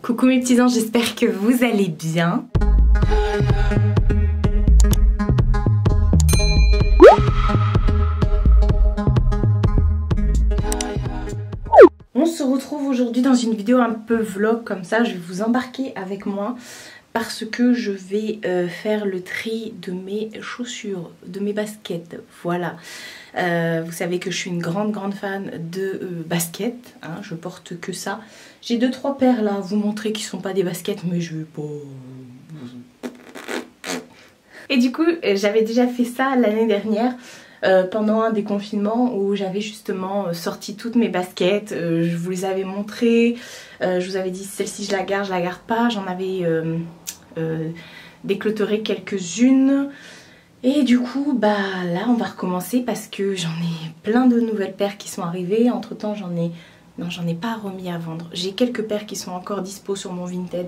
Coucou mes petits anges, j'espère que vous allez bien. On se retrouve aujourd'hui dans une vidéo un peu vlog comme ça. Je vais vous embarquer avec moi parce que je vais faire le tri de mes chaussures, de mes baskets. Voilà. Vous savez que je suis une grande fan de baskets, hein, je porte que ça. J'ai 2-3 paires là à vous montrer qui sont pas des baskets, mais je vais pas... Et du coup j'avais déjà fait ça l'année dernière pendant un des confinements où j'avais justement sorti toutes mes baskets. Je vous les avais montrées, je vous avais dit celle-ci je la garde pas. J'en avais décloturé quelques-unes. Et du coup bah là on va recommencer parce que j'en ai plein de nouvelles paires qui sont arrivées. Entre temps j'en ai pas remis à vendre. J'ai quelques paires qui sont encore dispo sur mon Vinted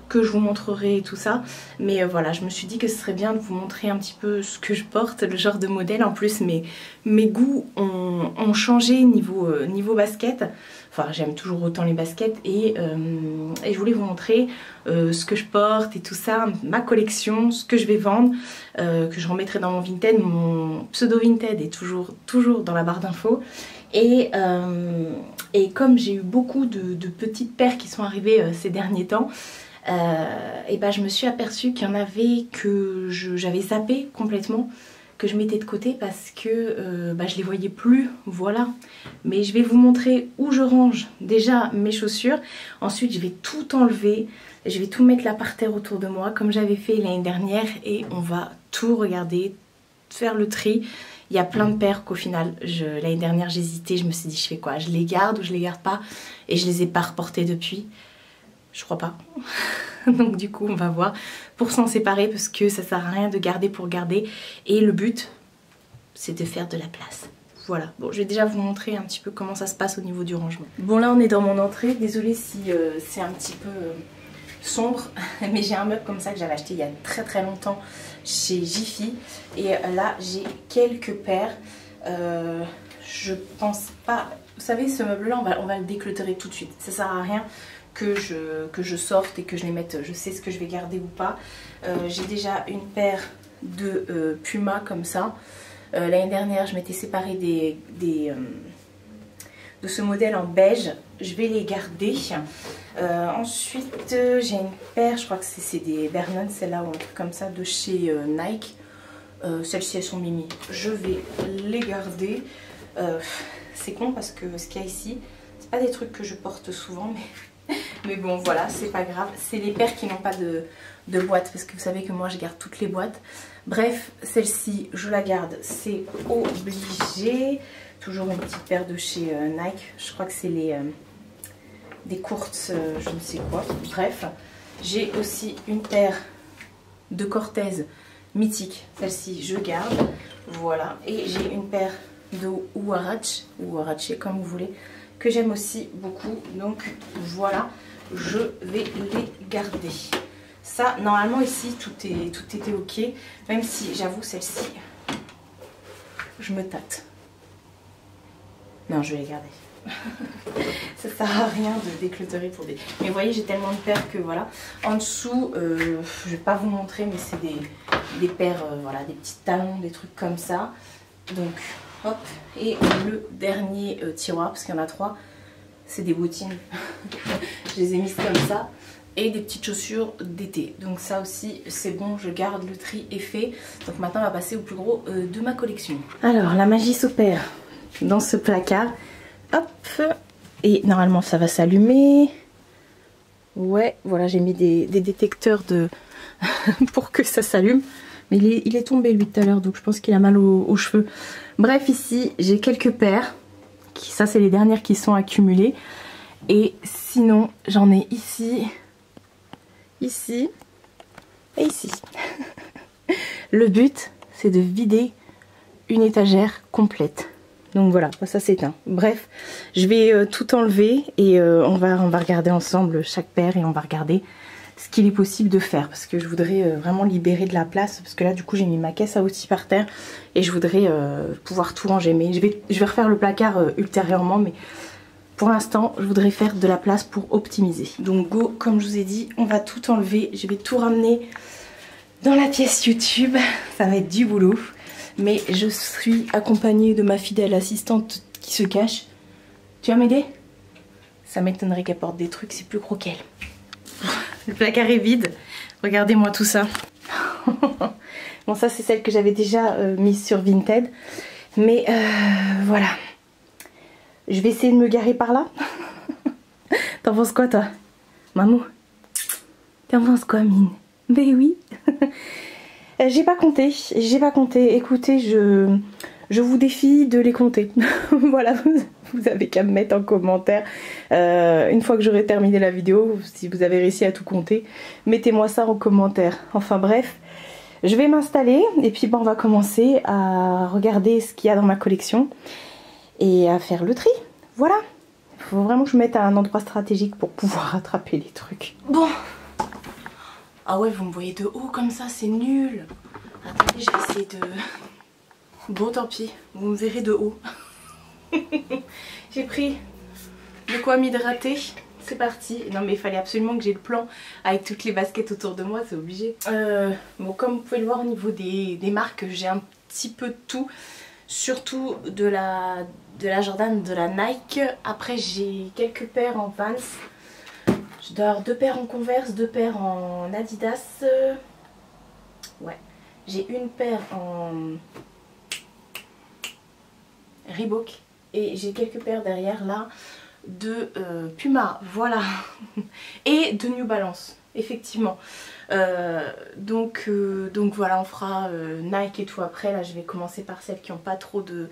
que je vous montrerai et tout ça. Mais voilà, je me suis dit que ce serait bien de vous montrer un petit peu ce que je porte, le genre de modèle. En plus mes goûts ont changé niveau basket. Enfin j'aime toujours autant les baskets et je voulais vous montrer ce que je porte et tout ça, ma collection, ce que je vais vendre, que je remettrai dans mon Vinted. Mon pseudo Vinted est toujours dans la barre d'infos. Et comme j'ai eu beaucoup de petites paires qui sont arrivées ces derniers temps, et ben je me suis aperçue qu'il y en avait que j'avais zappé complètement, que je mettais de côté parce que je les voyais plus, voilà. Mais je vais vous montrer où je range déjà mes chaussures. Ensuite je vais tout enlever, je vais tout mettre là par terre autour de moi comme j'avais fait l'année dernière et on va tout regarder, faire le tri. Il y a plein de paires qu'au final, l'année dernière j'hésitais, je me suis dit je fais quoi, je les garde ou je les garde pas, et je les ai pas reportées depuis. Je crois pas. Donc du coup on va voir pour s'en séparer parce que ça sert à rien de garder pour garder. Et le but c'est de faire de la place. Voilà, bon je vais déjà vous montrer un petit peu comment ça se passe au niveau du rangement. Bon là on est dans mon entrée, désolée si c'est un petit peu sombre. Mais j'ai un meuble comme ça que j'avais acheté il y a très longtemps chez Jiffy. Et là j'ai quelques paires. Je pense pas... Vous savez ce meuble là on va le déclutterer tout de suite. Ça sert à rien que je sorte et que je les mette, je sais ce que je vais garder ou pas. J'ai déjà une paire de Puma comme ça. L'année dernière je m'étais séparée de ce modèle en beige. Je vais les garder. Ensuite j'ai une paire, je crois que c'est des Vernon, celle-là ou un truc comme ça de chez Nike. Celles-ci elles sont mimi. Je vais les garder. C'est con parce que ce qu'il y a ici, c'est pas des trucs que je porte souvent, mais bon voilà, c'est pas grave. C'est les paires qui n'ont pas de boîte parce que vous savez que moi je garde toutes les boîtes. Bref, celle-ci je la garde, c'est obligé. Toujours une petite paire de chez Nike. Je crois que c'est des courtes, je ne sais quoi. Bref, j'ai aussi une paire de Cortez mythique. Celle-ci je garde. Voilà. Et j'ai une paire de Huarache, ou Huarache comme vous voulez, que j'aime aussi beaucoup. Donc voilà, je vais les garder. Ça, normalement ici, tout était ok. Même si, j'avoue, celle-ci, je me tâte. Non, je vais les garder. Ça sert à rien de déclutterer pour des... Mais vous voyez, j'ai tellement de paires que voilà. En dessous, je vais pas vous montrer, mais c'est des paires, voilà, des petits talons, des trucs comme ça. Donc, hop. Et le dernier tiroir, parce qu'il y en a 3, c'est des bottines. Je les ai mises comme ça. Et des petites chaussures d'été. Donc ça aussi c'est bon, je garde, le tri est fait. Donc maintenant on va passer au plus gros de ma collection. Alors la magie s'opère dans ce placard. Hop. Et normalement ça va s'allumer. Ouais, voilà, j'ai mis des détecteurs pour que ça s'allume. Mais il est tombé lui tout à l'heure, donc je pense qu'il a mal aux cheveux. Bref, ici j'ai quelques paires. Ça c'est les dernières qui sont accumulées. Et sinon j'en ai ici... ici et ici. Le but c'est de vider une étagère complète. Donc voilà, ça c'est un. Bref, je vais tout enlever et on va regarder ensemble chaque paire et on va regarder ce qu'il est possible de faire parce que je voudrais vraiment libérer de la place parce que là du coup j'ai mis ma caisse à outils par terre et je voudrais pouvoir tout ranger. Mais je vais refaire le placard ultérieurement, mais pour l'instant je voudrais faire de la place pour optimiser. Donc go, comme je vous ai dit, on va tout enlever, je vais tout ramener dans la pièce YouTube, ça va être du boulot. Mais je suis accompagnée de ma fidèle assistante qui se cache. Tu vas m'aider? Ça m'étonnerait qu'elle porte des trucs, c'est plus gros qu'elle. Le placard est vide, regardez-moi tout ça. Bon, ça c'est celle que j'avais déjà mise sur Vinted. Mais voilà. Je vais essayer de me garer par là. T'en penses quoi toi, Mamou? T'en penses quoi, Mine? Ben oui. J'ai pas compté. Écoutez, je vous défie de les compter. Voilà, vous avez qu'à me mettre en commentaire. Une fois que j'aurai terminé la vidéo, si vous avez réussi à tout compter, mettez-moi ça en commentaire. Enfin bref, je vais m'installer et puis bon, on va commencer à regarder ce qu'il y a dans ma collection et à faire le tri. Voilà. Il faut vraiment que je me mette à un endroit stratégique pour pouvoir rattraper les trucs. Bon. Ah ouais, vous me voyez de haut comme ça, c'est nul. Attendez, je vais essayer de... Bon, tant pis, vous me verrez de haut. J'ai pris de quoi m'hydrater. C'est parti. Non mais il fallait absolument que j'ai le plan avec toutes les baskets autour de moi, c'est obligé. Bon, comme vous pouvez le voir au niveau des marques, j'ai un petit peu de tout. Surtout de la Jordan, de la Nike. Après j'ai quelques paires en Vans. Je dois avoir 2 paires en Converse, 2 paires en Adidas. Ouais. J'ai une paire en Reebok. Et j'ai quelques paires derrière là de Puma. Voilà. Et de New Balance. Effectivement. Donc voilà, on fera Nike et tout après. Là je vais commencer par celles qui n'ont pas trop de...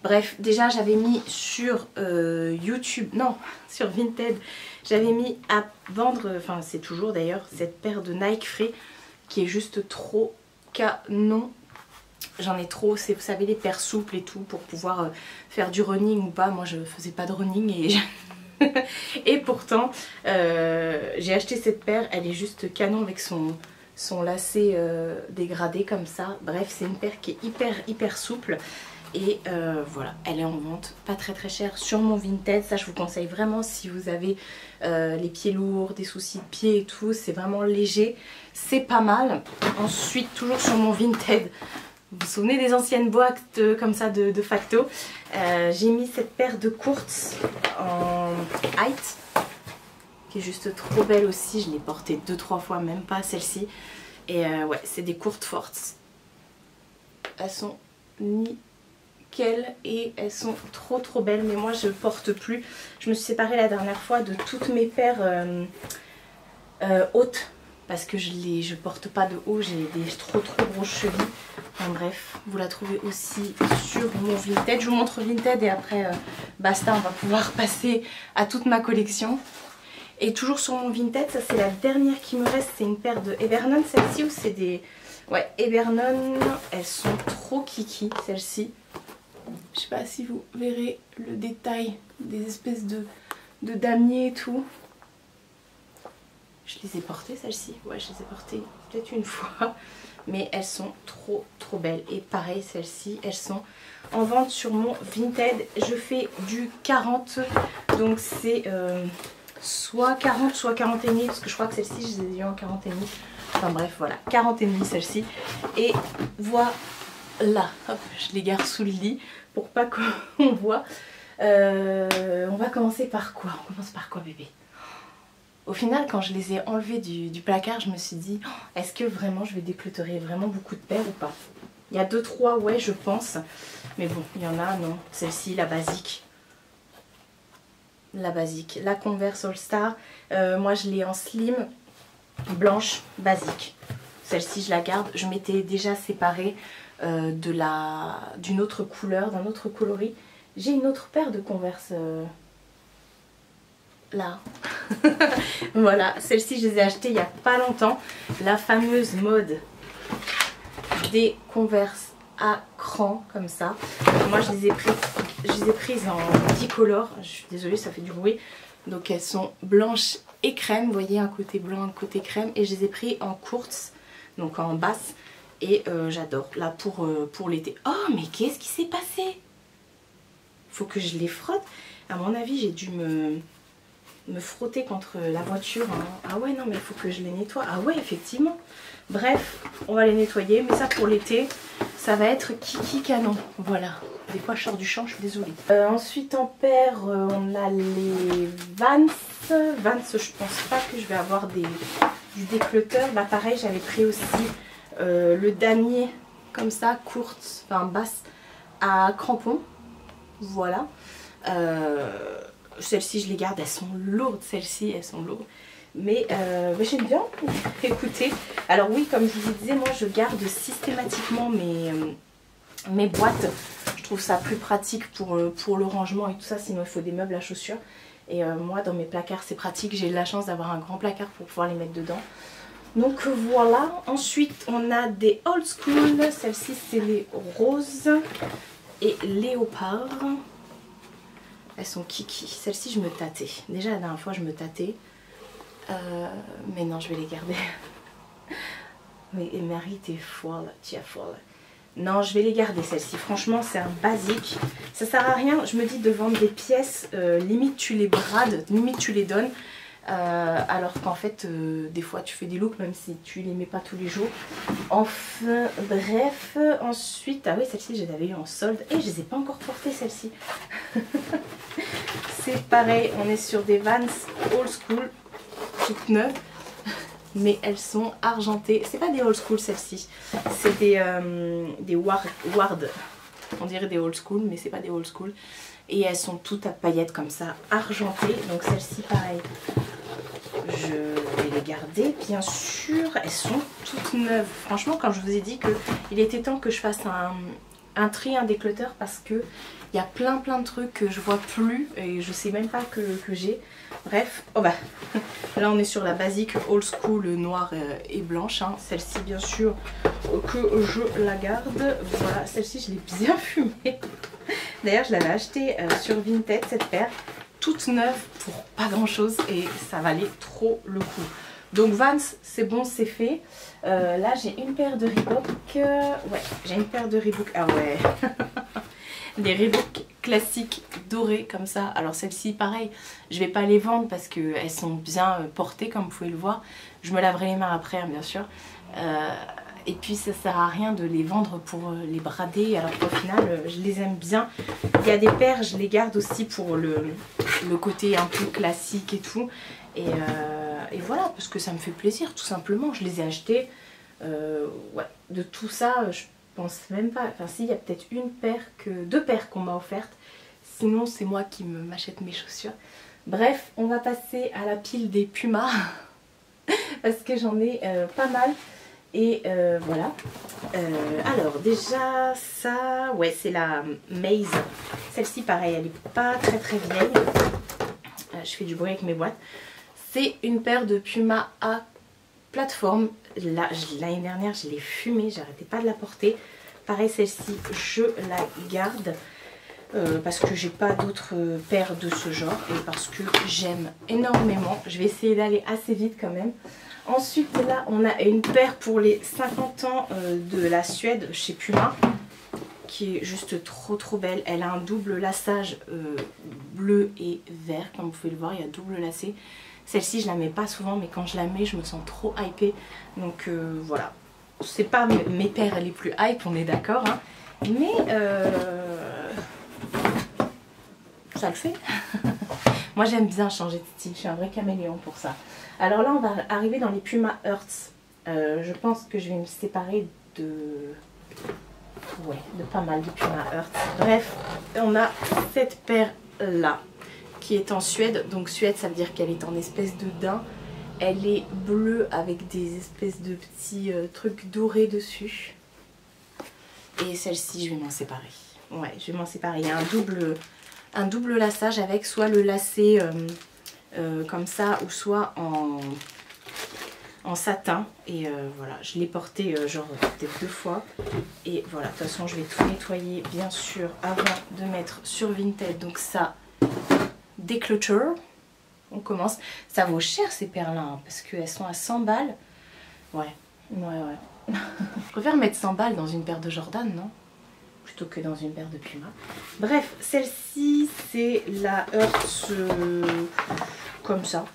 Bref, déjà j'avais mis sur YouTube, non, sur Vinted, j'avais mis à vendre, enfin c'est toujours d'ailleurs, cette paire de Nike Free qui est juste trop canon. J'en ai trop, c'est, vous savez, les paires souples et tout pour pouvoir faire du running ou pas. Moi je faisais pas de running et, et pourtant j'ai acheté cette paire, elle est juste canon avec son lacet dégradé comme ça. Bref, c'est une paire qui est hyper souple. Et voilà, elle est en vente, pas très chère sur mon Vinted. Ça je vous conseille vraiment si vous avez les pieds lourds, des soucis de pieds et tout. C'est vraiment léger, c'est pas mal. Ensuite, toujours sur mon Vinted, vous vous souvenez des anciennes boîtes comme ça de Facto, j'ai mis cette paire de courtes en height qui est juste trop belle aussi. Je l'ai portée 2-3 fois, même pas celle-ci. Et ouais, c'est des courtes fortes. Elles sont et elles sont trop belles, mais moi je porte plus. Je me suis séparée la dernière fois de toutes mes paires hautes parce que je porte pas de haut, j'ai des trop grosses chevilles. Enfin bref, vous la trouvez aussi sur mon Vinted. Je vous montre Vinted et après basta, on va pouvoir passer à toute ma collection. Et toujours sur mon Vinted, ça c'est la dernière qui me reste, c'est une paire de Evernon, celle-ci, ou c'est des... Ouais, Evernon, elles sont trop kiki, celles-ci. Je sais pas si vous verrez le détail des espèces de damiers et tout. Je les ai portées celles-ci. Ouais, je les ai portées peut-être une fois. Mais elles sont trop belles. Et pareil, celles-ci, elles sont en vente sur mon Vinted. Je fais du 40. Donc c'est soit 40, soit 40 et demi. Parce que je crois que celles-ci, je les ai eues en 40 et demi. Enfin bref, voilà. 40 et demi celles-ci. Et voilà. Hop, je les garde sous le lit pour pas qu'on voit. On va commencer par quoi? On commence par quoi, bébé? Au final, quand je les ai enlevées du placard, je me suis dit, oh, est-ce que vraiment je vais décluttrer vraiment beaucoup de paires ou pas? Il y a 2-3, ouais, je pense. Mais bon, il y en a, non. Celle-ci, la basique. La basique. La Converse All Star. Moi, je l'ai en slim, blanche, basique. Celle-ci, je la garde. Je m'étais déjà séparée d'une autre couleur, d'un autre coloris. J'ai une autre paire de Converse là. Voilà, celle-ci je les ai achetées il n'y a pas longtemps. La fameuse mode des Converse à cran comme ça. Moi je les ai prises en bicolore. Je suis désolée, ça fait du bruit. Donc elles sont blanches et crème. Vous voyez, un côté blanc, un côté crème. Et je les ai pris en courtes, donc en basse. Et j'adore, là pour l'été. Oh mais qu'est-ce qui s'est passé? Faut que je les frotte. À mon avis, j'ai dû me frotter contre la voiture. Hein. Ah ouais, non, mais il faut que je les nettoie. Ah ouais, effectivement. Bref, on va les nettoyer. Mais ça, pour l'été, ça va être kiki canon. Voilà. Des fois, je sors du champ, je suis désolée. Ensuite, en paire, on a les Vans. Vans, je pense pas que je vais avoir du déclutter. Bah, pareil, j'avais pris aussi le damier comme ça, courte, enfin basse, à crampons. Voilà. Celles-ci, je les garde, elles sont lourdes. Celles-ci, elles sont lourdes. Mais j'aime bien. Écoutez, alors oui, comme je vous disais, moi, je garde systématiquement mes boîtes. Je trouve ça plus pratique pour le rangement et tout ça, sinon il faut des meubles à chaussures. Et moi dans mes placards c'est pratique, j'ai la chance d'avoir un grand placard pour pouvoir les mettre dedans. Donc voilà, ensuite on a des old school, celles-ci c'est les roses et léopard. Elles sont kiki, celles-ci je me tâtais, déjà la dernière fois je me tâtais, mais non je vais les garder. Mais Marie t'es folle, tu es folle. Non, je vais les garder celles-ci. Franchement, c'est un basique. Ça sert à rien, je me dis, de vendre des pièces. Limite, tu les brades, limite, tu les donnes. Alors qu'en fait, des fois, tu fais des looks, même si tu les mets pas tous les jours. Enfin, bref. Ensuite, ah oui, celle-ci, je les avais eu en solde. Et je les ai pas encore portées, celles-ci. C'est pareil, on est sur des Vans old school, toutes neuves. Mais elles sont argentées. C'est pas des old school celles-ci. C'est des ward. On dirait des old school, mais c'est pas des old school. Et elles sont toutes à paillettes comme ça, argentées. Donc celles-ci, pareil, je vais les garder. Bien sûr, elles sont toutes neuves. Franchement, quand je vous ai dit qu'il était temps que je fasse un tri, un déclutter, parce que il y a plein de trucs que je vois plus et je sais même pas que j'ai. Bref, oh bah là on est sur la basique old school noire et blanche. Hein. Celle-ci bien sûr que je la garde. Voilà, celle-ci je l'ai bien fumée. D'ailleurs je l'avais achetée sur Vinted cette paire, toute neuve pour pas grand chose et ça valait trop le coup. Donc Vans c'est bon, c'est fait. Là j'ai une paire de Reebok. Ouais, j'ai une paire de Reebok. Ah ouais. Des Reebok classiques dorés comme ça. Alors celles-ci pareil, je vais pas les vendre parce qu'elles sont bien portées comme vous pouvez le voir. Je me laverai les mains après hein, bien sûr. Et puis ça sert à rien de les vendre pour les brader alors qu'au final je les aime bien. Il y a des paires, je les garde aussi pour le côté un peu classique et tout. Et voilà, parce que ça me fait plaisir tout simplement. Je les ai achetées. Ouais, de tout ça, je pense même pas. Enfin si, il y a peut-être deux paires qu'on m'a offertes. Sinon c'est moi qui m'achète mes chaussures. Bref, on va passer à la pile des Pumas. Parce que j'en ai pas mal. Et voilà. Alors déjà ça, ouais c'est la Maze. Celle-ci pareil, elle est pas très vieille. Je fais du bruit avec mes boîtes. C'est une paire de Puma à plateforme. L'année dernière je l'ai fumée, j'arrêtais pas de la porter. Pareil celle-ci je la garde. Parce que j'ai pas d'autres paires de ce genre et parce que j'aime énormément. Je vais essayer d'aller assez vite quand même. Ensuite là on a une paire pour les 50 ans de la Suède chez Puma qui est juste trop belle. Elle a un double laçage bleu et vert comme vous pouvez le voir, il y a double lacet. Celle-ci je la mets pas souvent mais quand je la mets je me sens trop hypée. Donc voilà, c'est pas mes paires les plus hype, on est d'accord hein. Mais ça le fait. Moi j'aime bien changer de style, je suis un vrai caméléon pour ça. Alors là on va arriver dans les Puma Earths. Je pense que je vais me séparer de pas mal de Puma Earths. Bref, on a cette paire là qui est en Suède. Donc Suède ça veut dire qu'elle est en espèce de daim. Elle est bleue avec des espèces de petits trucs dorés dessus. Et celle-ci je vais m'en séparer. Ouais, je vais m'en séparer. Il y a un double laçage avec soit le lacet comme ça ou soit en satin. Et voilà, je l'ai porté genre peut-être 2 fois. Et voilà, de toute façon je vais tout nettoyer bien sûr avant de mettre sur Vinted. Donc ça, déclutter. On commence. Ça vaut cher ces paires-là hein, parce qu'elles sont à 100 balles. Ouais. Je préfère mettre 100 balles dans une paire de Jordan, non? Je plutôt que dans une paire de Puma. Bref, celle-ci c'est la Hertz comme ça.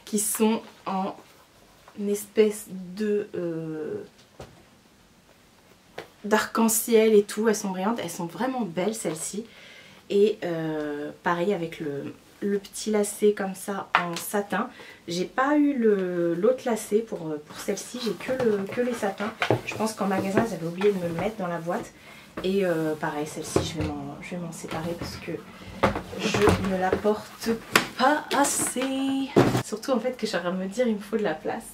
Qui sont en espèce de d'arc-en-ciel et tout. Elles sont brillantes, elles sont vraiment belles celles-ci. Et pareil avec le petit lacet comme ça en satin. J'ai pas eu l'autre lacet pour celle-ci, j'ai que les satins. Je pense qu'en magasin ils avaient oublié de me le mettre dans la boîte. Et pareil, celle-ci je vais m'en séparer parce que je ne la porte pas assez. Surtout en fait que j'arrive à me dire il me faut de la place.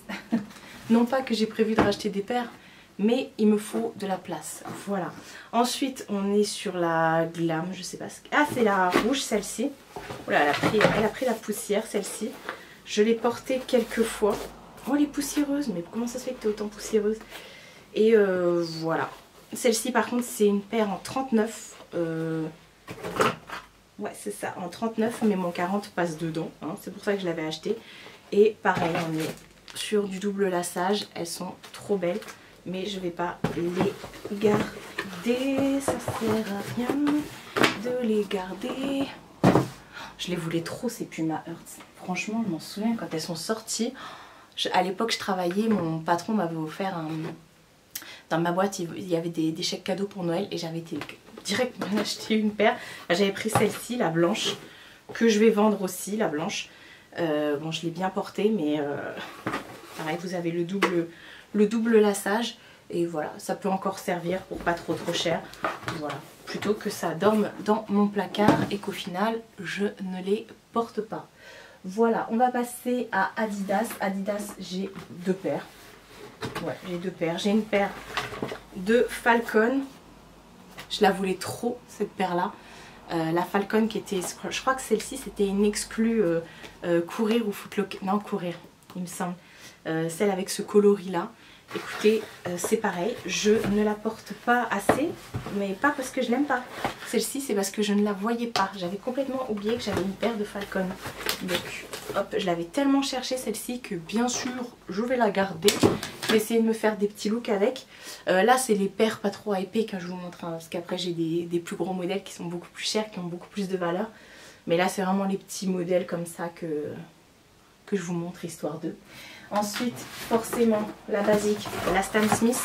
Non pas que j'ai prévu de racheter des paires, mais il me faut de la place. Voilà. Ensuite on est sur la Glam, je sais pas ce que... Ah c'est la rouge celle-ci. Voilà, elle a pris la poussière celle-ci. Je l'ai portée quelques fois. Oh elle est poussiéreuse, mais comment ça se fait que tu es autant poussiéreuse? Et voilà. Celle-ci par contre c'est une paire en 39. Ouais c'est ça, en 39 mais mon 40 passe dedans. Hein, c'est pour ça que je l'avais acheté. Et pareil on est sur du double laçage. Elles sont trop belles. Mais je vais pas les garder. Ça sert à rien de les garder. Je les voulais trop ces Puma Hertz. Franchement je m'en souviens quand elles sont sorties. À l'époque je travaillais, mon patron m'avait offert dans ma boîte il y avait des chèques cadeaux pour Noël et j'avais été direct m'en acheter une paire. J'avais pris celle-ci, la blanche, que je vais vendre aussi, la blanche. Bon je l'ai bien portée mais pareil vous avez le double laçage et voilà ça peut encore servir pour pas trop cher. Voilà, plutôt que ça dorme dans mon placard et qu'au final je ne les porte pas. Voilà, on va passer à Adidas. Adidas j'ai deux paires. Ouais, j'ai deux paires. J'ai une paire de Falcon. Je la voulais trop cette paire là. La Falcon qui était, je crois que celle-ci c'était une exclue courir ou Footlocker. Non, courir il me semble. Celle avec ce coloris là. Écoutez, c'est pareil, je ne la porte pas assez, mais pas parce que je l'aime pas. Celle-ci, c'est parce que je ne la voyais pas. J'avais complètement oublié que j'avais une paire de Falcon. Donc, hop, je l'avais tellement cherchée celle-ci que bien sûr, je vais la garder. Je vais essayer de me faire des petits looks avec. Là, c'est les paires pas trop hypées que je vous montre, hein, parce qu'après, j'ai des plus gros modèles qui sont beaucoup plus chers, qui ont beaucoup plus de valeur. Mais là, c'est vraiment les petits modèles comme ça que je vous montre, histoire d'eux. Ensuite, forcément, la basique, la Stan Smith.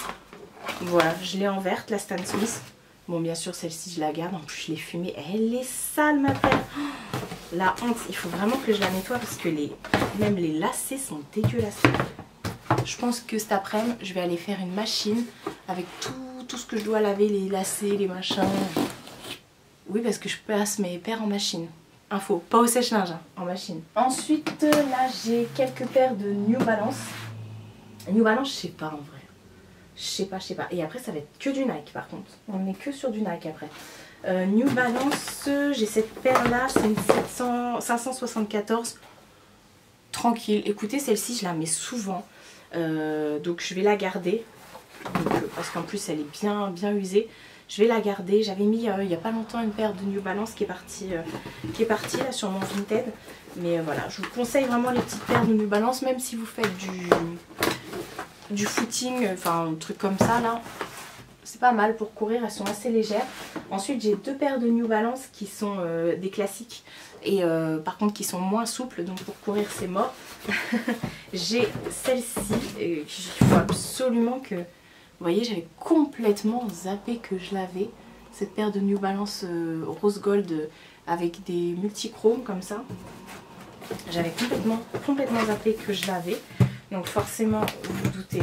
Voilà, je l'ai en verte, la Stan Smith. Bon, bien sûr, celle-ci, je la garde. En plus, je l'ai fumée. Elle est sale, ma paire. Oh, la honte. Il faut vraiment que je la nettoie parce que même les lacets sont dégueulasses. Je pense que cet après-midi, je vais aller faire une machine avec tout ce que je dois laver, les lacets, les machins. Oui, parce que je passe mes paires en machine. Info, pas au sèche-linge, hein, en machine. Ensuite, là, j'ai quelques paires de New Balance. New Balance, je sais pas en vrai. Je sais pas. Et après, ça va être que du Nike par contre. On est que sur du Nike après. New Balance, j'ai cette paire-là, c'est une 574. Tranquille. Écoutez, celle-ci, je la mets souvent. Donc, je vais la garder. Donc, parce qu'en plus, elle est bien usée. Je vais la garder. J'avais mis il n'y a pas longtemps une paire de New Balance qui est partie là sur mon Vinted. Mais voilà, je vous conseille vraiment les petites paires de New Balance, même si vous faites du footing, enfin un truc comme ça là. C'est pas mal pour courir, elles sont assez légères. Ensuite j'ai deux paires de New Balance qui sont des classiques et par contre qui sont moins souples, donc pour courir c'est mort. J'ai celle-ci et il faut absolument que... Vous voyez, j'avais complètement zappé que je l'avais. Cette paire de New Balance rose gold avec des multichromes comme ça. J'avais complètement zappé que je l'avais. Donc forcément, vous vous doutez,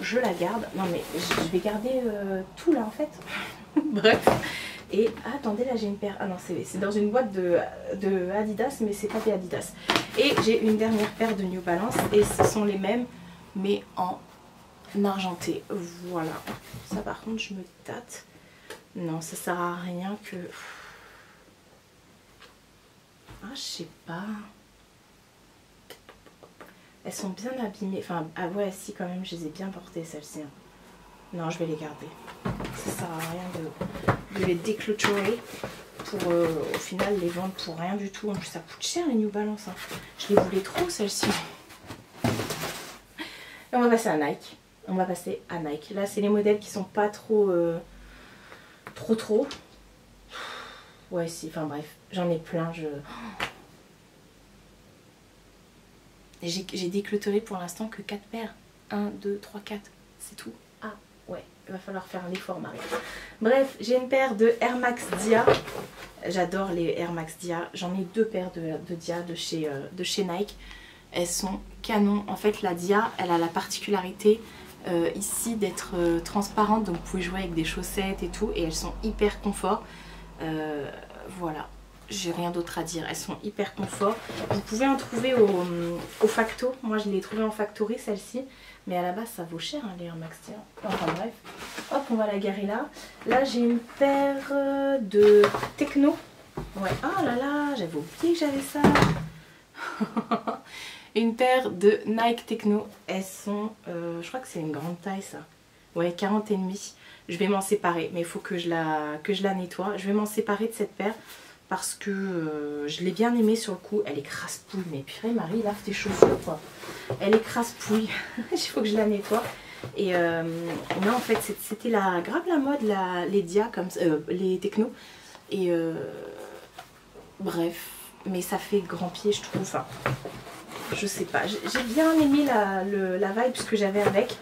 je la garde. Non mais je vais garder tout là en fait. Bref. Et attendez, là j'ai une paire. Ah non, c'est dans une boîte de Adidas, mais c'est pas des Adidas. Et j'ai une dernière paire de New Balance. Et ce sont les mêmes, mais en argenté. Voilà. Ça par contre je me tâte. Non, ça sert à rien que... Ah, je sais pas. Elles sont bien abîmées. Enfin, ah ouais, si quand même, je les ai bien portées celles-ci. Non, je vais les garder. Ça sert à rien de les déclôturer pour au final les vendre pour rien du tout. En plus, ça coûte cher les New Balance. Hein. Je les voulais trop celles-ci. Et on va passer à Nike. on va passer à Nike. Là, c'est les modèles qui sont pas trop... trop. Ouais, si, enfin bref, j'en ai plein. J'ai décluturé pour l'instant que 4 paires. 1, 2, 3, 4, c'est tout. Ah, ouais, il va falloir faire un effort, Marie. Bref, j'ai une paire de Air Max Dia. J'adore les Air Max Dia. J'en ai 2 paires de Dia de chez Nike. Elles sont canon. En fait, la Dia, elle a la particularité ici d'être transparente. Donc, vous pouvez jouer avec des chaussettes et tout. Et elles sont hyper confort. Voilà. J'ai rien d'autre à dire. Elles sont hyper confort. Vous pouvez en trouver au Facto. Moi, je l'ai trouvé en Factory, celle-ci. Mais à la base, ça vaut cher, hein, les Air Max Dia. Enfin, bref. Hop, on va la garer là. Là, j'ai une paire de Techno. Ouais. Oh là là, j'avais oublié que j'avais ça. Une paire de Nike Techno. Elles sont, je crois que c'est une grande taille, ça. Ouais, 40 et demi. Je vais m'en séparer, mais il faut que je la nettoie. Je vais m'en séparer de cette paire parce que je l'ai bien aimée sur le coup. Elle est crasse-pouille, mais purée Marie, lave tes chaussures quoi. Elle est crasse-pouille. Il faut que je la nettoie. Et non, en fait, c'était grave la mode, les Dia, comme les Techno. Et bref, mais ça fait grand pied, je trouve. Enfin, je sais pas. J'ai bien aimé la vibe que j'avais avec.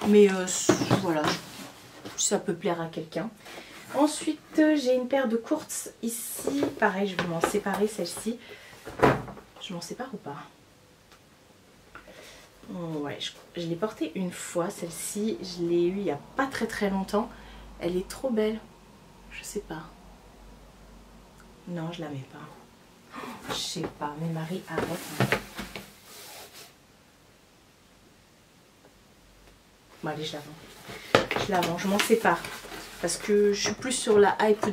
Mais voilà, ça peut plaire à quelqu'un. Ensuite, j'ai une paire de courtes ici. Pareil, je vais m'en séparer celle-ci. Je m'en sépare ou pas? Ouais, je l'ai portée une fois, celle-ci. Je l'ai eue il n'y a pas très longtemps. Elle est trop belle. Je sais pas. Non, je la mets pas. Je sais pas, mais Marie, arrête. Bon, allez, je la vends. Je la vends, je m'en sépare. Parce que je suis plus sur la hype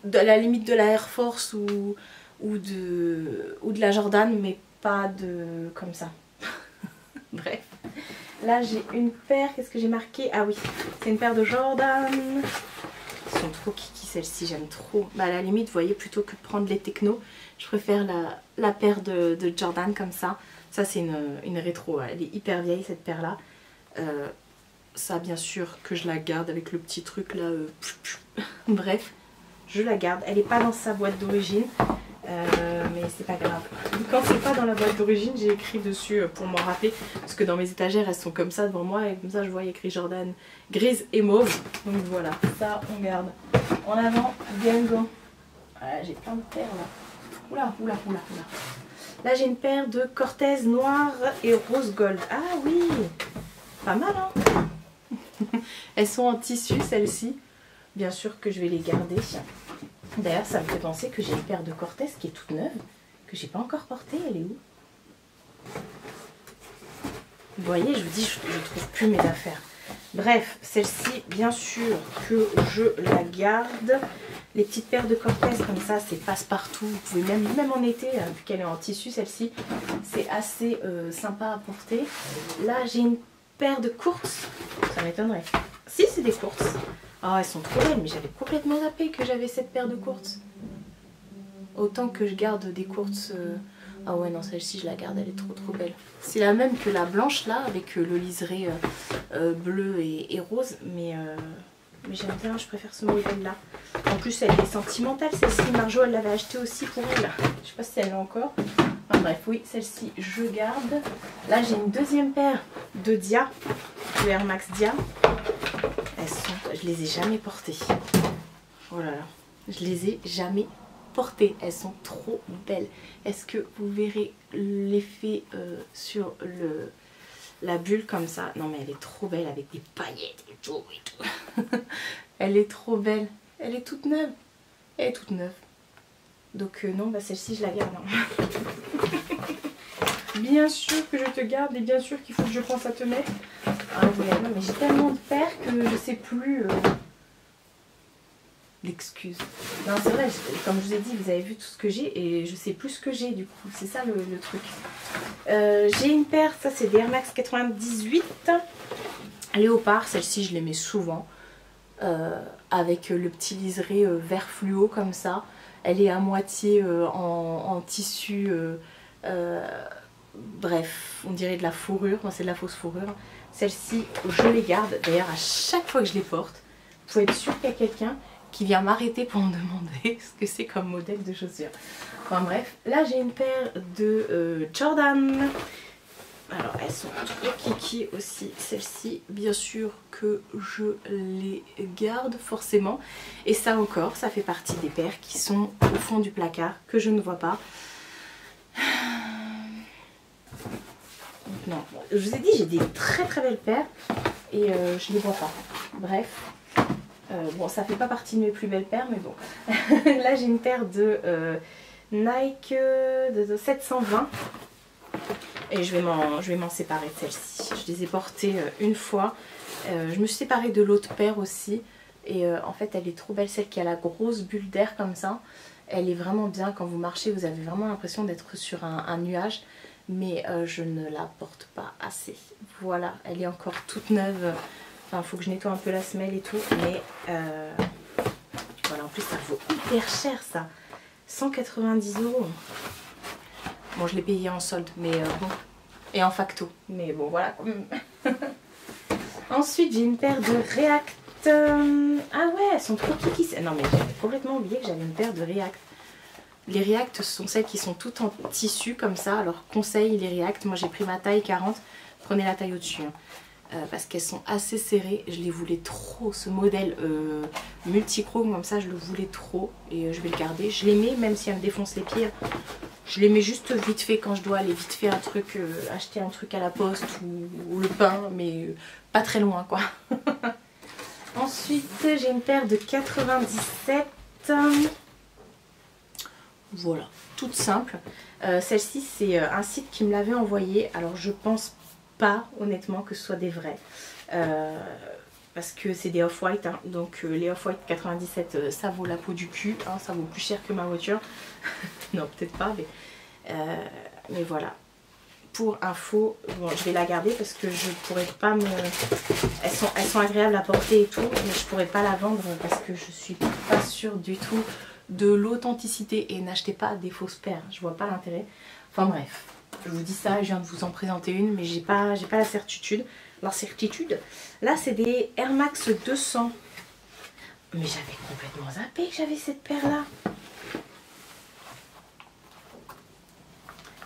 de la limite de la Air Force ou de la Jordan, mais pas de comme ça. Bref. Là, j'ai une paire. Qu'est-ce que j'ai marqué? Ah oui, c'est une paire de Jordan. Ils sont trop kiki, celles-ci, j'aime trop. Bah, à la limite, vous voyez, plutôt que de prendre les techno, je préfère la paire de Jordan comme ça. Ça, c'est une rétro. Elle est hyper vieille, cette paire-là. Ça, bien sûr, que je la garde avec le petit truc là. Bref, je la garde. Elle n'est pas dans sa boîte d'origine. Mais c'est pas grave. Quand c'est pas dans la boîte d'origine, j'ai écrit dessus pour m'en rappeler. Parce que dans mes étagères, elles sont comme ça devant moi. Et comme ça, je vois écrit Jordan grise et mauve. Donc voilà, ça, on garde. En avant, bingo. Voilà, j'ai plein de paires là. Oula. Là, j'ai une paire de Cortez noire et rose gold. Ah oui, pas mal, hein. Elles sont en tissu, celles-ci. Bien sûr que je vais les garder. D'ailleurs, ça me fait penser que j'ai une paire de Cortez qui est toute neuve, que j'ai pas encore portée. Elle est où? Vous voyez, je vous dis, je trouve plus mes affaires. Bref, celle-ci, bien sûr que je la garde. Les petites paires de Cortez comme ça, c'est passe-partout. Vous pouvez même en été, hein, vu qu'elle est en tissu, celle-ci, c'est assez sympa à porter. Là, j'ai une paire de courtes. Ça m'étonnerait. Si, c'est des courtes. Oh, elles sont trop belles, mais j'avais complètement zappé que j'avais cette paire de courtes. Autant que je garde des courtes. Ah ouais, non, celle-ci, je la garde, elle est trop belle. C'est la même que la blanche, là, avec le liseré bleu et rose. Mais j'aime bien, je préfère ce modèle-là. En plus, elle est sentimentale, celle-ci. Marjo, elle l'avait achetée aussi pour elle. Je sais pas si elle l'a encore. Enfin bref, oui, celle-ci, je garde. Là, j'ai une deuxième paire de Dia, de Air Max Dia. Je les ai jamais portées. Oh là là, je les ai jamais portées. Elles sont trop belles. Est-ce que vous verrez l'effet sur la bulle comme ça? Non mais elle est trop belle avec des paillettes et tout. Elle est trop belle. Elle est toute neuve. Elle est toute neuve. Donc non, bah celle-ci je la garde. Bien sûr que je te garde et bien sûr qu'il faut que je pense à te mettre. Ah ouais, non mais j'ai tellement de paires que je sais plus l'excuse. Non c'est vrai, comme je vous ai dit, vous avez vu tout ce que j'ai et je sais plus ce que j'ai du coup. C'est ça le truc. J'ai une paire, ça c'est des Air Max 98 Léopard. Celle-ci je les mets souvent. Avec le petit liseré vert fluo comme ça. Elle est à moitié en tissu bref, on dirait de la fourrure. Moi, c'est de la fausse fourrure. Celles-ci, je les garde. D'ailleurs, à chaque fois que je les porte, vous pouvez être sûr qu'il y a quelqu'un qui vient m'arrêter pour me demander ce que c'est comme modèle de chaussures. Enfin bref, là j'ai une paire de Jordan. Alors elles sont trop kiki aussi, celles-ci, bien sûr que je les garde forcément. Et ça encore, ça fait partie des paires qui sont au fond du placard, que je ne vois pas. Non, je vous ai dit, j'ai des très très belles paires et je les vois pas. Bref, bon, ça fait pas partie de mes plus belles paires, mais bon. Là, j'ai une paire de Nike de 720 et je vais m'en séparer de celle-ci. Je les ai portées une fois. Je me suis séparée de l'autre paire aussi et en fait, elle est trop belle, celle qui a la grosse bulle d'air comme ça. Elle est vraiment bien quand vous marchez, vous avez vraiment l'impression d'être sur un nuage. Mais je ne la porte pas assez. Voilà, elle est encore toute neuve. Enfin, il faut que je nettoie un peu la semelle et tout. Mais voilà, en plus ça vaut hyper cher ça. 190 €. Bon, je l'ai payé en solde, mais bon. Et en facto. Mais bon, voilà. Ensuite, j'ai une paire de React. Ah ouais, elles sont trop kiki. Non mais j'avais complètement oublié que j'avais une paire de React. Les React sont celles qui sont toutes en tissu comme ça. Alors conseil les React, moi j'ai pris ma taille 40, prenez la taille au-dessus. Parce qu'elles sont assez serrées, je les voulais trop. Ce modèle multichrome comme ça, je le voulais trop. Et je vais le garder. Je les mets même si elle me défonce les pieds. Je les mets juste vite fait quand je dois aller vite fait un truc, acheter un truc à la poste ou le pain. Mais pas très loin quoi. Ensuite j'ai une paire de 97. Voilà, toute simple. Celle-ci, c'est un site qui me l'avait envoyé. Alors, je pense pas, honnêtement, que ce soit des vrais. Parce que c'est des off-white. Hein. Donc, les off-white 97, ça vaut la peau du cul. Hein. Ça vaut plus cher que ma voiture. Non, peut-être pas, mais voilà. Pour info, bon, je vais la garder parce que je pourrais pas me... Elles sont agréables à porter et tout. Mais je pourrais pas la vendre parce que je suis pas sûre du tout de l'authenticité et n'achetez pas des fausses paires, je vois pas l'intérêt. Enfin bref, je vous dis ça, je viens de vous en présenter une, mais j'ai pas la certitude. La certitude, là c'est des Air Max 200. Mais j'avais complètement zappé que j'avais cette paire là.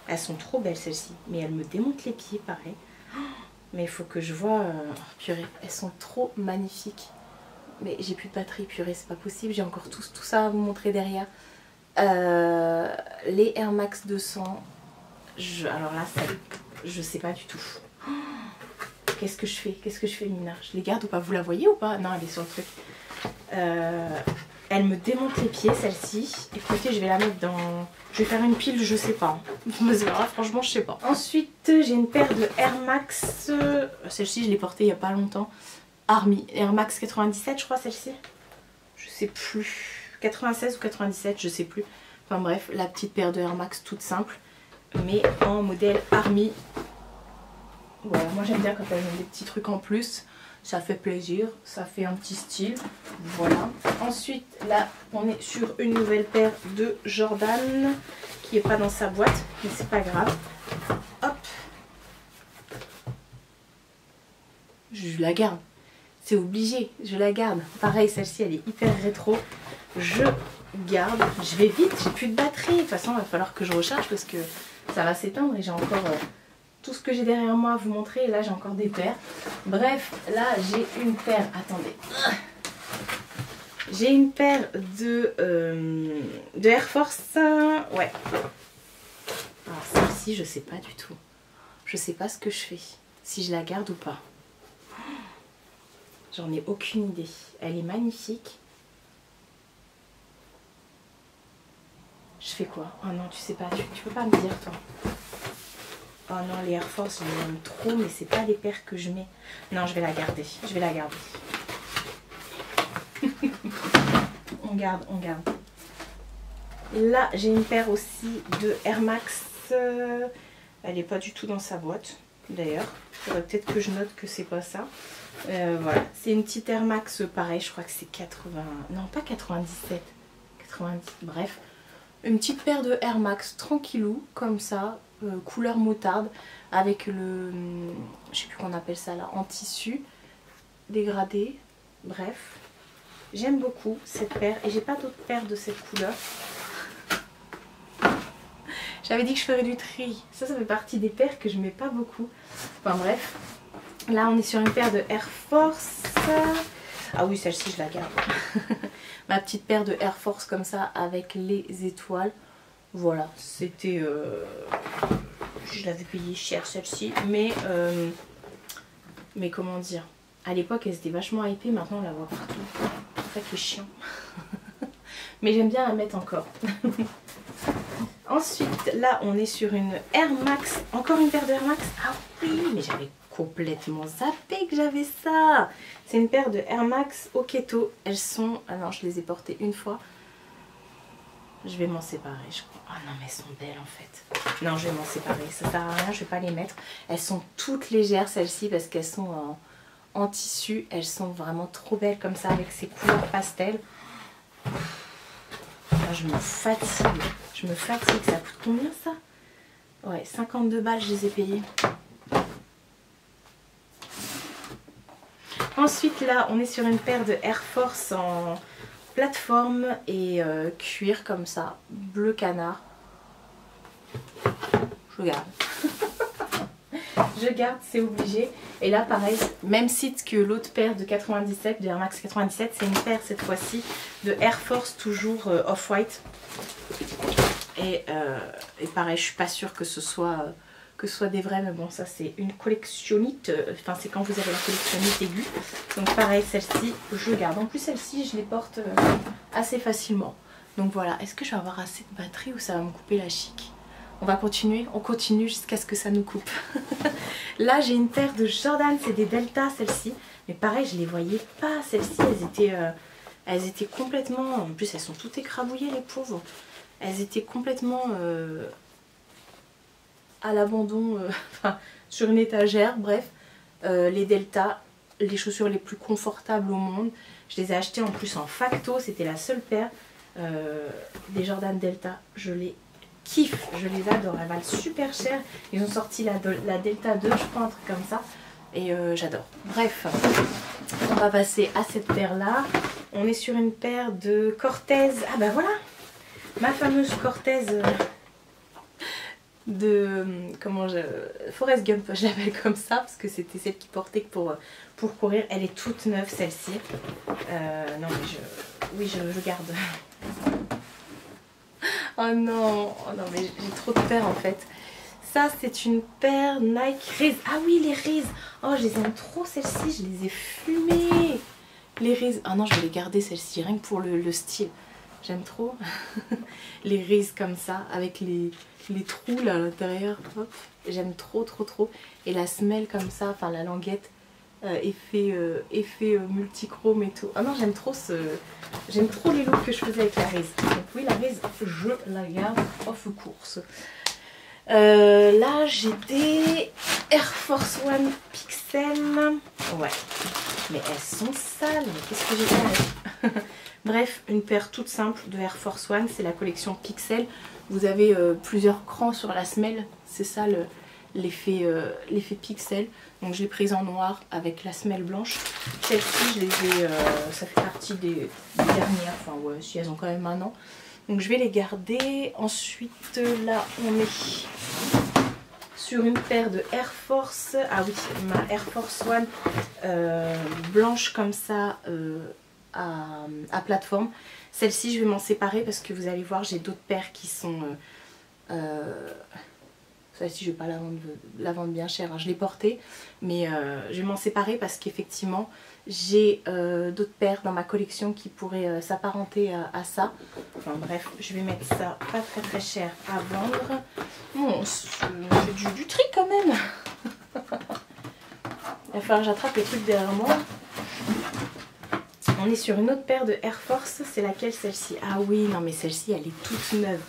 Elles sont trop belles celles-ci, mais elles me démontent les pieds pareil. Mais il faut que je vois, purée, elles sont trop magnifiques. Mais j'ai plus de batterie, purée, c'est pas possible. J'ai encore tout ça à vous montrer derrière. Les Air Max 200. Alors là, je sais pas du tout. Oh, qu'est-ce que je fais? Qu'est-ce que je fais, Mina? Je les garde ou pas? Vous la voyez ou pas? Non, elle est sur le truc. Elle me démonte les pieds, celle-ci. Écoutez, je vais la mettre dans... Je vais faire une pile, je sais pas. Franchement, je sais pas. Ensuite, j'ai une paire de Air Max. Celle-ci, je l'ai portée il y a pas longtemps. Army, Air Max 97 je crois celle-ci. Je sais plus. 96 ou 97, je sais plus. Enfin bref, la petite paire de Air Max toute simple. Mais en modèle Army. Voilà, moi j'aime bien quand elles ont des petits trucs en plus. Ça fait plaisir, ça fait un petit style. Voilà. Ensuite, là, on est sur une nouvelle paire de Jordan. Qui n'est pas dans sa boîte, mais c'est pas grave. Hop. Je la garde. C'est obligé, je la garde. Pareil, celle-ci, elle est hyper rétro. Je garde. Je vais vite, j'ai plus de batterie. De toute façon, il va falloir que je recharge parce que ça va s'éteindre et j'ai encore tout ce que j'ai derrière moi à vous montrer. Et là, j'ai encore des paires. Bref, là, j'ai une paire. Attendez. J'ai une paire de Air Force. Ouais. Alors, celle-ci, je sais pas du tout. Je sais pas ce que je fais. Si je la garde ou pas. J'en ai aucune idée. Elle est magnifique. Je fais quoi? Oh non, tu sais pas. Tu peux pas me dire, toi. Oh non, les Air Force, je les aime trop, mais c'est pas les paires que je mets. Non, je vais la garder. Je vais la garder. On garde, on garde. Là, j'ai une paire aussi de Air Max. Elle n'est pas du tout dans sa boîte, d'ailleurs. Il faudrait peut-être que je note que c'est pas ça. Voilà, c'est une petite Air Max, pareil, je crois que c'est 80... Non, pas 97. 90, bref. Une petite paire de Air Max tranquillou, comme ça. couleur moutarde avec le, je sais plus qu'on appelle ça là, en tissu dégradé. Bref, j'aime beaucoup cette paire et j'ai pas d'autres paires de cette couleur. J'avais dit que je ferais du tri, ça fait partie des paires que je mets pas beaucoup. Enfin bref, là on est sur une paire de Air Force. Ah oui, celle-ci je la garde. Ma petite paire de Air Force comme ça avec les étoiles. Voilà, c'était... je l'avais payée cher celle-ci, mais comment dire, à l'époque elle était vachement hypée, maintenant on la voit partout. C'est ça qui est chiant. Mais j'aime bien la mettre encore. Ensuite, là on est sur une Air Max, encore une paire de Air Max. Ah oui, mais j'avais complètement zappé que j'avais ça. C'est une paire de Air Max au keto. Elles sont... Ah non, je les ai portées une fois. Je vais m'en séparer, je crois. Ah non, mais elles sont belles en fait. Non, je vais m'en séparer. Ça sert à rien, je vais pas les mettre. Elles sont toutes légères celles-ci parce qu'elles sont en tissu. Elles sont vraiment trop belles comme ça avec ces couleurs pastel. Ah, je me fatigue. Je me fatigue. Ça coûte combien ça? Ouais, 52 balles, je les ai payées. Ensuite, là, on est sur une paire de Air Force en plateforme et cuir comme ça, bleu canard. Je garde. Je garde, c'est obligé. Et là, pareil, même site que l'autre paire de 97, de Air Max 97. C'est une paire cette fois-ci de Air Force, toujours off-white. Et pareil, je suis pas sûre que ce soit des vrais, mais bon, ça c'est une collectionnite. Enfin, c'est quand vous avez la collectionnite aiguë. Donc pareil, celle-ci, je garde. En plus, celle-ci, je les porte assez facilement. Donc voilà, est-ce que je vais avoir assez de batterie ou ça va me couper la chic? On va continuer, on continue jusqu'à ce que ça nous coupe. Là, j'ai une paire de Jordan, c'est des Delta, celle-ci. Mais pareil, je les voyais pas, celles-ci, elles étaient complètement... En plus, elles sont toutes écrabouillées, les pauvres. Elles étaient complètement à l'abandon, sur une étagère, bref. Les Delta, les chaussures les plus confortables au monde. Je les ai achetées en plus en facto, c'était la seule paire. Des Jordan Delta, je les kiffe, je les adore, elles valent super cher. Ils ont sorti la Delta 2, je crois, un truc comme ça. Et j'adore. Bref, on va passer à cette paire-là. On est sur une paire de Cortez. Ah bah voilà, ma fameuse Cortez de Forrest Gump, je l'appelle comme ça parce que c'était celle qui portait pour courir. Elle est toute neuve, celle-ci. Non mais oui, je garde. Oh non, mais j'ai trop de paires en fait. Ça c'est une paire Nike Reese. Ah oui, les Reese. Oh, je les aime trop celles-ci, je les ai fumées. Les Reese. Ah non, je vais les garder celles-ci, rien que pour le style. J'aime trop. Les Reese comme ça, avec les trous là à l'intérieur. J'aime trop, trop, trop. Et la semelle comme ça, enfin la languette, effet multichrome et tout. Ah non, j'aime trop les looks que je faisais avec la Reese. Donc oui, la Reese, je la garde off course. Là, j'ai des Air Force One Pixel. Ouais, mais elles sont sales. Mais qu'est-ce que j'ai fait avec? Bref, une paire toute simple de Air Force One. C'est la collection Pixel. Vous avez plusieurs crans sur la semelle. C'est ça l'effet Pixel. Donc je l'ai prise en noir avec la semelle blanche. Celles-ci, je les ai, ça fait partie des dernières. Enfin ouais, si elles ont quand même un an. Donc je vais les garder. Ensuite, là, on est sur une paire de Air Force. Ah oui, ma Air Force One blanche comme ça à plateforme. Celle-ci, je vais m'en séparer parce que vous allez voir, j'ai d'autres paires qui sont... Celle-ci, je ne vais pas la vendre bien cher, hein. Je l'ai portée, mais je vais m'en séparer parce qu'effectivement, j'ai d'autres paires dans ma collection qui pourraient s'apparenter à ça. Enfin bref, je vais mettre ça pas très très cher à vendre. Bon, c'est du tri quand même. Il va falloir que j'attrape les trucs derrière moi. On est sur une autre paire de Air Force, c'est laquelle celle-ci? Ah oui, non mais celle-ci, elle est toute neuve.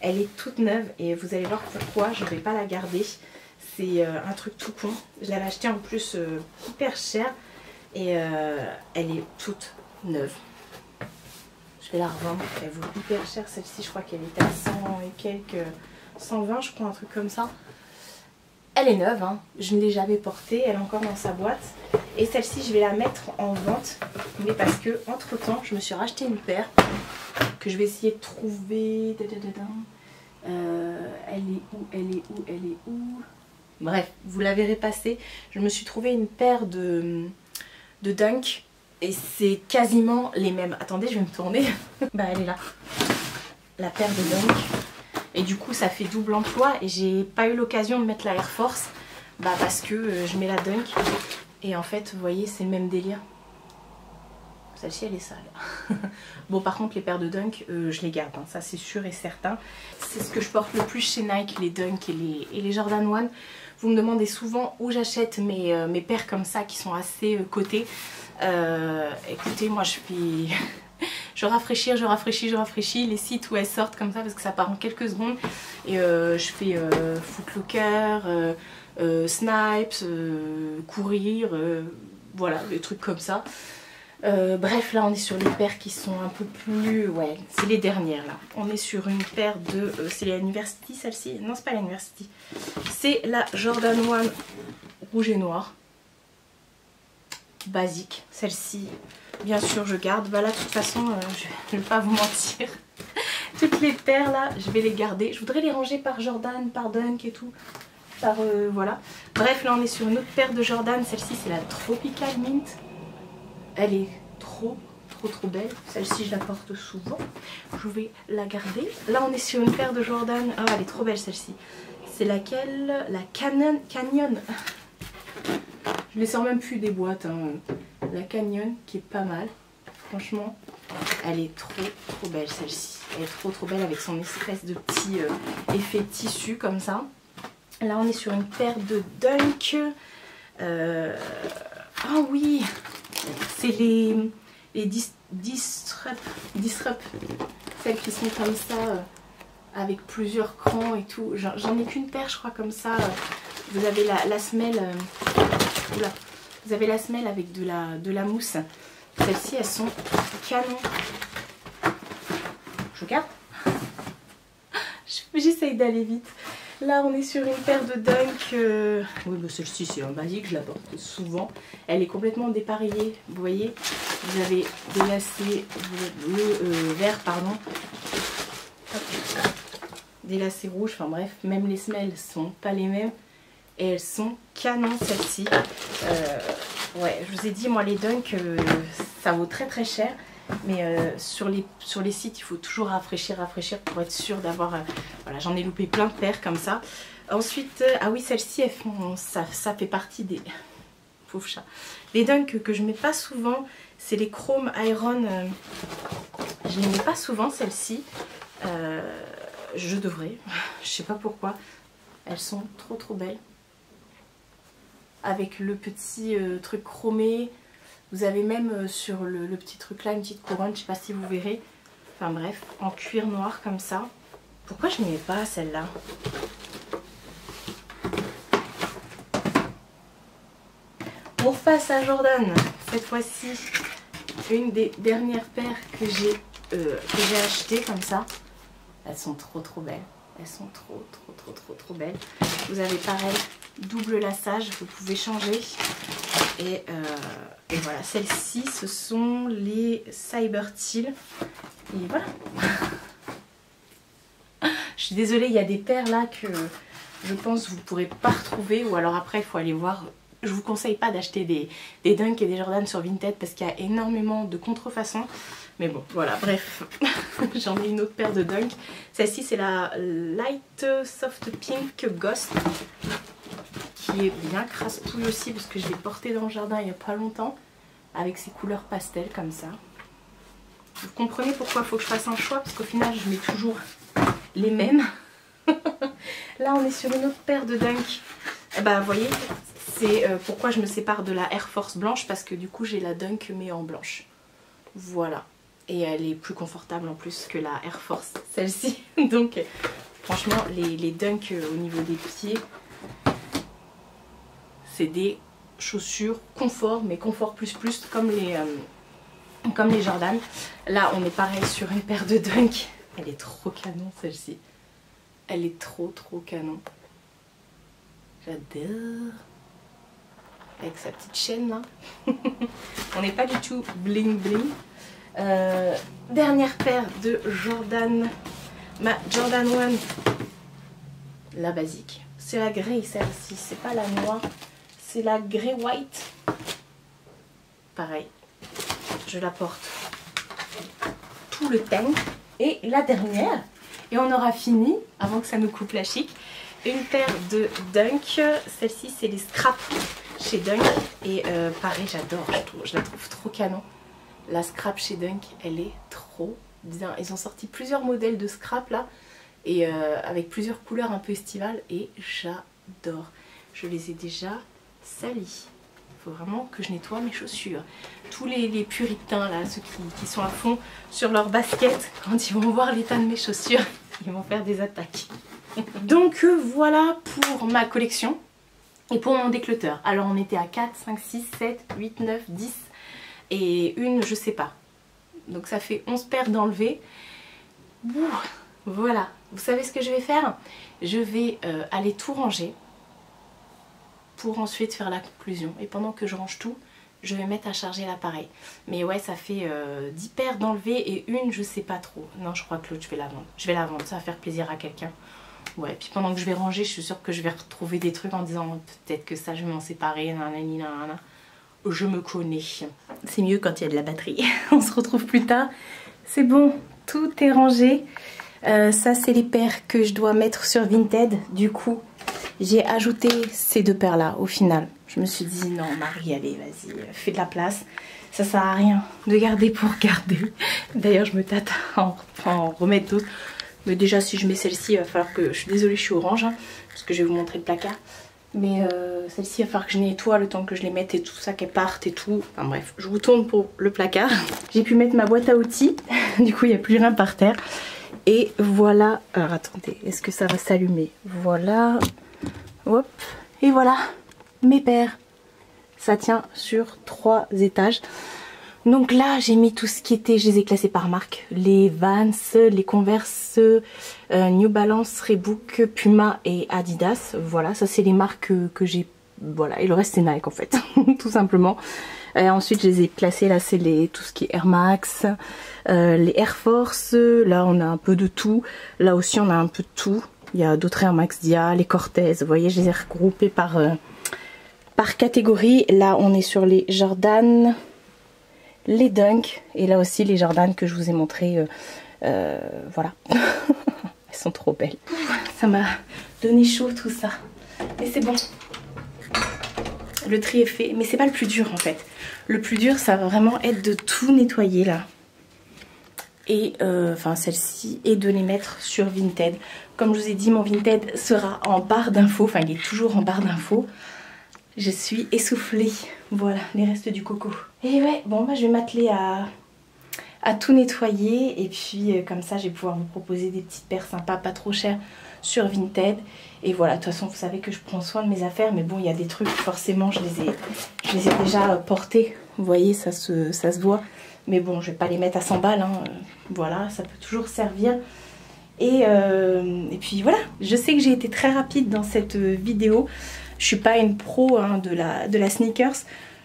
Elle est toute neuve et vous allez voir pourquoi je ne vais pas la garder. C'est un truc tout con. Je l'avais acheté en plus hyper cher et elle est toute neuve. Je vais la revendre. Elle vaut hyper cher celle-ci. Je crois qu'elle était à 100 et quelques, 120 je crois, un truc comme ça. Elle est neuve, hein. Je ne l'ai jamais portée, elle est encore dans sa boîte. Et celle-ci je vais la mettre en vente, mais parce que entre temps je me suis racheté une paire que je vais essayer de trouver. Elle est où, elle est où, elle est où? Bref, vous la verrez passer. Je me suis trouvé une paire de Dunk et c'est quasiment les mêmes. Attendez, je vais me tourner. Bah elle est là, la paire de Dunk. Et du coup ça fait double emploi et j'ai pas eu l'occasion de mettre la Air Force parce que je mets la Dunk et en fait vous voyez c'est le même délire. Celle-ci elle est sale. Bon par contre les paires de Dunk je les garde, hein, ça c'est sûr et certain. C'est ce que je porte le plus chez Nike, les Dunk et les Jordan 1. Vous me demandez souvent où j'achète mes paires comme ça qui sont assez cotées. Écoutez moi je fais... je rafraîchis les sites où elles sortent comme ça parce que ça part en quelques secondes. Et je fais Foot Locker, Snipes, Courir, voilà des trucs comme ça. Bref là on est sur les paires qui sont un peu plus... ouais c'est les dernières là. On est sur une paire de... c'est la University celle-ci? Non c'est pas la University. C'est la Jordan 1 rouge et noir. Basique. Celle-ci bien sûr je garde. Bah là de toute façon je vais pas vous mentir. Toutes les paires là je vais les garder. Je voudrais les ranger par Jordan, par Dunk et tout. Par voilà. Bref là on est sur une autre paire de Jordan. Celle-ci c'est la Tropical Mint. Elle est trop belle. Celle-ci je la porte souvent. Je vais la garder. Là on est sur une paire de Jordan. Ah elle est trop belle celle-ci. C'est laquelle? La Canyon. Je les sors même plus des boîtes. Hein. La Canyon qui est pas mal. Franchement elle est trop belle celle-ci. Elle est trop belle avec son espèce de petit effet tissu comme ça. Là on est sur une paire de Dunk. Ah oui, c'est les Disrupt, celles qui sont comme ça avec plusieurs crans et tout. J'en ai qu'une paire je crois comme ça. Vous avez la semelle, oula, vous avez la semelle avec de la mousse. Celles-ci elles sont canon. Je garde. J'essaye d'aller vite. Là on est sur une paire de Dunk. Oui bah celle-ci c'est un basique, je la porte souvent. Elle est complètement dépareillée. Vous voyez, vous avez des lacets le vert pardon. Des lacets rouges, enfin bref, même les semelles sont pas les mêmes. Et elles sont canon celles-ci. Ouais, je vous ai dit moi les Dunk ça vaut très cher. Mais sur les sites il faut toujours rafraîchir pour être sûr d'avoir... voilà, j'en ai loupé plein de paires comme ça. Ensuite, ah oui celles-ci elles font... ça fait partie des... pauvres chats. Les Dunk que je mets pas souvent, c'est les Chrome Iron. Je les mets pas souvent celles-ci. Je devrais, je sais pas pourquoi. Elles sont trop belles. Avec le petit truc chromé. Vous avez même sur le petit truc là une petite couronne, je sais pas si vous verrez. Enfin bref, en cuir noir comme ça. Pourquoi je n'y mets pas celle-là? On repasse à Jordan. Cette fois-ci, une des dernières paires que j'ai achetées comme ça. Elles sont trop belles. Elles sont trop belles. Vous avez pareil, double laçage, vous pouvez changer. Et voilà, celles-ci, ce sont les Cyber Teal. Et voilà. Je suis désolée, il y a des paires là que je pense que vous ne pourrez pas retrouver. Ou alors après, il faut aller voir. Je vous conseille pas d'acheter des Dunk et des Jordan sur Vinted parce qu'il y a énormément de contrefaçons. Mais bon, voilà, bref. J'en ai une autre paire de Dunk. Celle-ci, c'est la Light Soft Pink Ghost. Qui est bien crasse-pouille aussi parce que je l'ai portée dans le jardin il n'y a pas longtemps. Avec ses couleurs pastel comme ça. Vous comprenez pourquoi il faut que je fasse un choix parce qu'au final, je mets toujours les mêmes. Là, on est sur une autre paire de Dunk. Et bah, vous voyez, c'est pourquoi je me sépare de la Air Force blanche parce que du coup, j'ai la Dunk mais en blanche. Voilà. Et elle est plus confortable en plus que la Air Force, celle-ci. Donc, franchement, les Dunk au niveau des pieds, c'est des chaussures confort, mais confort plus comme les Jordan. Là, on est pareil sur une paire de Dunk. Elle est trop canon celle-ci. Elle est trop canon. J'adore. Avec sa petite chaîne là. On n'est pas du tout bling bling. Dernière paire de Jordan. Ma Jordan 1. La basique. C'est la grey celle-ci. C'est pas la noire. C'est la grey white. Pareil. Je la porte tout le temps. Et la dernière. Et on aura fini, avant que ça nous coupe la chic, une paire de Dunk. Celle-ci, c'est les scraps chez Dunk. Et pareil, j'adore, je la trouve trop canon. La scrap chez Dunk, elle est trop bien. Ils ont sorti plusieurs modèles de scrap là, et avec plusieurs couleurs un peu estivales. Et j'adore. Je les ai déjà salis. Il faut vraiment que je nettoie mes chaussures. Tous les puritains là, ceux qui sont à fond sur leur basket, quand ils vont voir l'état de mes chaussures, ils vont faire des attaques. Donc voilà pour ma collection et pour mon déclutter. Alors on était à 4, 5, 6, 7, 8, 9, 10 et une je sais pas. Donc ça fait 11 paires d'enlever. Voilà, vous savez ce que je vais faire? Je vais aller tout ranger pour ensuite faire la conclusion. Et pendant que je range tout, je vais mettre à charger l'appareil. Mais ouais, ça fait 10 paires d'enlever et une, je sais pas trop. Non, je crois que l'autre, je vais la vendre. Je vais la vendre, ça va faire plaisir à quelqu'un. Ouais, puis pendant que je vais ranger, je suis sûre que je vais retrouver des trucs en disant peut-être que ça, je vais m'en séparer, nanani, nanana. Je me connais. C'est mieux quand il y a de la batterie. On se retrouve plus tard. C'est bon, tout est rangé. Ça, c'est les paires que je dois mettre sur Vinted. Du coup, j'ai ajouté ces deux paires là au final. Je me suis dit non Marie, allez vas-y, fais de la place. Ça sert à rien de garder pour garder. D'ailleurs je me tâte à en remettre d'autres. Mais déjà si je mets celle-ci, il va falloir que... Je suis désolée, je suis orange hein, parce que je vais vous montrer le placard. Mais celle-ci, il va falloir que je nettoie le temps que je les mette et tout ça, qu'elles partent et tout. Enfin bref, je vous tourne pour le placard. J'ai pu mettre ma boîte à outils. Du coup il n'y a plus rien par terre. Et voilà, alors attendez, est-ce que ça va s'allumer? Voilà, hop, et voilà, mes paires. Ça tient sur 3 étages. Donc là, j'ai mis tout ce qui était, je les ai classés par marque. Les Vans, les Converse, New Balance, Reebok, Puma et Adidas. Voilà, ça c'est les marques que j'ai, voilà, et le reste c'est Nike en fait, tout simplement. Et ensuite je les ai classés, là c'est tout ce qui est Air Max, les Air Force, là on a un peu de tout, là aussi on a un peu de tout. Il y a d'autres Air Max Dia, les Cortez, vous voyez je les ai regroupés par catégorie. Là on est sur les Jordan, les Dunk et là aussi les Jordan que je vous ai montré, voilà. Elles sont trop belles. Ça m'a donné chaud tout ça, mais c'est bon. Le tri est fait, mais c'est pas le plus dur en fait. Le plus dur ça va vraiment être de tout nettoyer là. Et enfin celle-ci, et de les mettre sur Vinted. Comme je vous ai dit, mon Vinted sera en barre d'infos, enfin il est toujours en barre d'infos. Je suis essoufflée. Voilà, les restes du coco. Et ouais, bon bah je vais m'atteler à tout nettoyer. Et puis comme ça je vais pouvoir vous proposer des petites paires sympas, pas trop chères sur Vinted. Et voilà, de toute façon vous savez que je prends soin de mes affaires. Mais bon, il y a des trucs, forcément je les ai déjà portés. Vous voyez, ça se voit. Mais bon, je vais pas les mettre à 100 balles. Hein. Voilà, ça peut toujours servir. Et puis voilà, je sais que j'ai été très rapide dans cette vidéo. Je suis pas une pro hein, de la sneakers.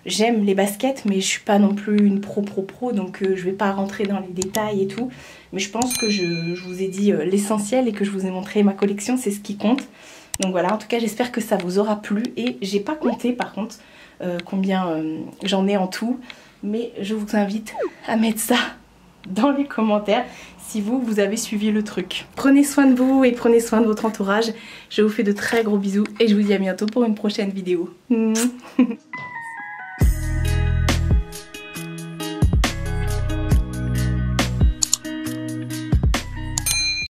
J'aime les baskets, mais je suis pas non plus une pro. Donc je vais pas rentrer dans les détails et tout. Mais je pense que je vous ai dit l'essentiel et que je vous ai montré ma collection, c'est ce qui compte. Donc voilà, en tout cas j'espère que ça vous aura plu. Et j'ai pas compté par contre combien j'en ai en tout. Mais je vous invite à mettre ça dans les commentaires si vous avez suivi le truc. Prenez soin de vous et prenez soin de votre entourage. Je vous fais de très gros bisous et je vous dis à bientôt pour une prochaine vidéo.